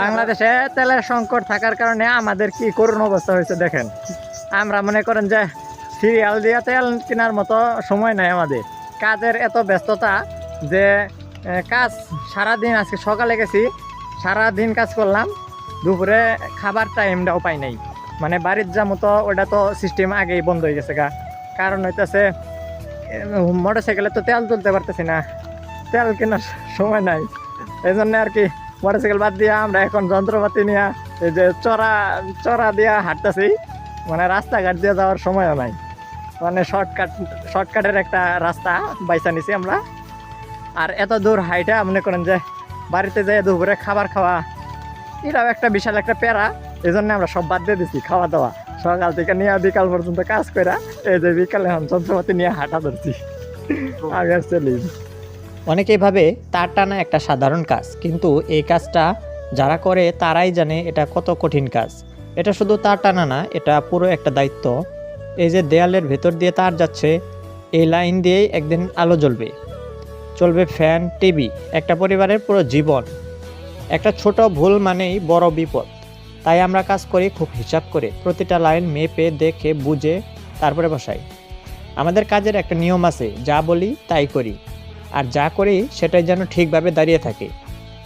বাংলাদেশে তেলের সংকট থাকার কারণে আমাদের কি করুণ অবস্থা হয়েছে দেখেন। আমরা মনে করেন যে সিরিয়াল দিয়ে তেল কেনার মতো সময় নাই আমাদের, কাজের এত ব্যস্ততা যে কাজ সারাদিন, আজকে সকালে গেছি সারাদিন কাজ করলাম, দুপুরে খাবার টাইমটাও পাই নাই। মানে বাড়ির যা মতো ওটা তো সিস্টেম আগেই বন্ধ হয়ে গেছে গা। কারণ হইতেছে মোটর সাইকেলে তো তেল তুলতে পারতেছি না, তেল কেনার সময় নাই। এই জন্য আর কি মোটর সাইকেল বাদ দিয়ে আমরা এখন যন্ত্রপাতি নিয়ে এই যে চড়া দিয়ে হাঁটতেছি, মানে রাস্তাঘাট দিয়ে যাওয়ার সময়ও নাই। মানে শর্টকাটের একটা রাস্তা বাইসা নিছি আমরা। আর এত দূর হাইটা মনে করেন যে বাড়িতে যেয়ে দুপুরে খাবার খাওয়া, এটাও একটা বিশাল একটা প্যারা। এই জন্য আমরা সব বাদ দিয়ে দিচ্ছি খাওয়া দাওয়া, সকাল থেকে নিয়ে বিকাল পর্যন্ত কাজ করে এই যে বিকালে এখন যন্ত্রপাতি নিয়ে হাঁটা ধরছি। আমি আর চলি। অনেকেই ভাবে তার টানা একটা সাধারণ কাজ, কিন্তু এই কাজটা যারা করে তারাই জানে এটা কত কঠিন কাজ। এটা শুধু তার টানা না, এটা পুরো একটা দায়িত্ব। এই যে দেয়ালের ভেতর দিয়ে তার যাচ্ছে, এই লাইন দিয়েই একদিন আলো জ্বলবে, চলবে ফ্যান, টিভি, একটা পরিবারের পুরো জীবন। একটা ছোট ভুল মানেই বড় বিপদ। তাই আমরা কাজ করি খুব হিসাব করে, প্রতিটা লাইন মেপে দেখে বুঝে তারপরে বসাই। আমাদের কাজের একটা নিয়ম আছে, যা বলি তাই করি, আর যা করি সেটাই যেন ঠিকভাবে দাঁড়িয়ে থাকে।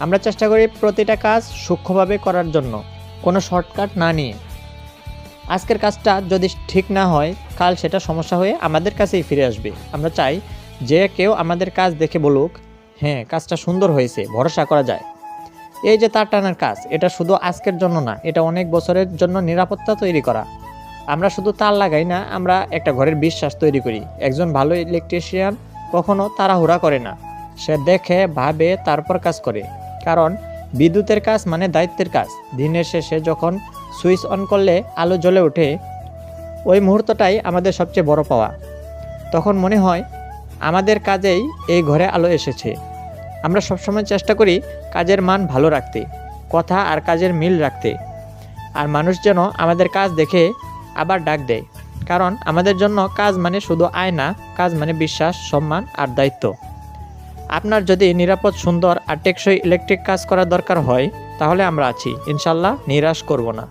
আমরা চেষ্টা করি প্রতিটা কাজ সূক্ষ্মভাবে করার জন্য, কোনো শর্টকাট না নিয়ে। আজকের কাজটা যদি ঠিক না হয়, কাল সেটা সমস্যা হয়ে আমাদের কাছেই ফিরে আসবে। আমরা চাই যে কেউ আমাদের কাজ দেখে বলুক, হ্যাঁ কাজটা সুন্দর হয়েছে, ভরসা করা যায়। এই যে তার টানার কাজ, এটা শুধু আজকের জন্য না, এটা অনেক বছরের জন্য নিরাপত্তা তৈরি করা। আমরা শুধু তার লাগাই না, আমরা একটা ঘরের বিশ্বাস তৈরি করি। একজন ভালো ইলেকট্রিশিয়ান কখনো তাড়াহুড়া করে না, সে দেখে ভাবে তারপর কাজ করে। কারণ বিদ্যুতের কাজ মানে দায়িত্বের কাজ। দিনের শেষে যখন সুইচ অন করলে আলো জ্বলে ওঠে, ওই মুহূর্তটাই আমাদের সবচেয়ে বড় পাওয়া। তখন মনে হয় আমাদের কাজেই এই ঘরে আলো এসেছে। আমরা সবসময় চেষ্টা করি কাজের মান ভালো রাখতে, কথা আর কাজের মিল রাখতে। আর মানুষ যেন আমাদের কাজ দেখে আবার ডাক দেয়। কারণ আমাদের জন্য কাজ মানে শুধু আয় না, কাজ মানে বিশ্বাস, সম্মান আর দায়িত্ব। আপনার যদি নিরাপদ, সুন্দর আর টেকসই ইলেকট্রিক কাজ করার দরকার হয়, তাহলে আমরা আছি, ইনশাল্লাহ নিরাশ করব না।